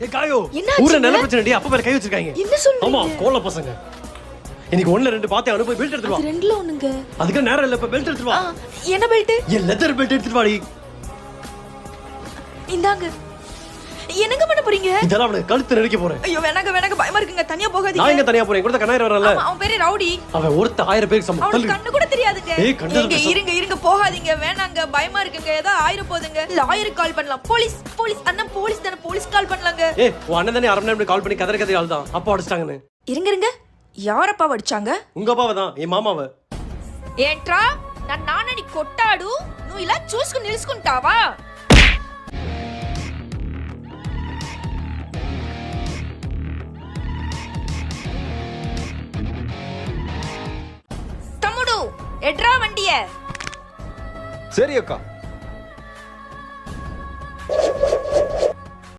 ஏ காயோ ஊரே நல்ல பிரச்சனைடி அப்ப பேர் கை வச்சிருக்காங்க. என்ன சொல்றீங்க? ஆமா கோல பசங்க. இன்னைக்கு ஒண்ணுல ரெண்டு பாத்தே அனுப்பி பெல்ட் எடுத்துட்டு வா. ரெண்டுல ஒண்ணுங்க. அதுக்கு நேரம் இல்ல இப்ப பெல்ட் எடுத்துட்டு வா. என்ன பெல்ட்? ஏ லெதர் பெல்ட் எடுத்துட்டு வாடி. இந்தாங்க. என்னங்க பண்ண போறீங்க? இதெல்லாம் அவனுக்கு கழுத்து நெரிக்க போறேன். ஐயோ வேணாங்க வேணாங்க பயமா இருக்குங்க. தனியா போகாதீங்க. நான் எங்க தனியா போறேன்? கூட கண்ணாயிரம் வரல. அவன் பேரு ரவுடி. அவன் ஒருத்த 1000 பேருக்கு சமம். அவனுக்கு கண்ணு கூட தெரியாதுங்க. ஏய் கண்ணு இருங்க போகாதீங்க. வேணாங்க பயமா இருக்குங்க. ஏதோ ஆயிர போகுதுங்க. லாயருக்கு கால் பண்ணலாம். போலீஸ் அண்ணா போலீஸ் தான போலீஸ் கால் பண்ணலாங்க. ஏய் உன் அண்ணன் தானே 1/2 மணி நேரம் கால் பண்ணி கதற ஆள் தான். அப்பா அடிச்சாங்கன்னு. இருங்க யாரப்பா அடிச்சாங்க? உங்க அப்பாவை தான் என் மாமாவை. ఏంట్రా నన్నానని కొట్టాడు నువ్వు ఇలా చూసుకుని నిలుచుకుంటావా? తమ్ముడు ఎడ్రా వండియే. సరి అక్క.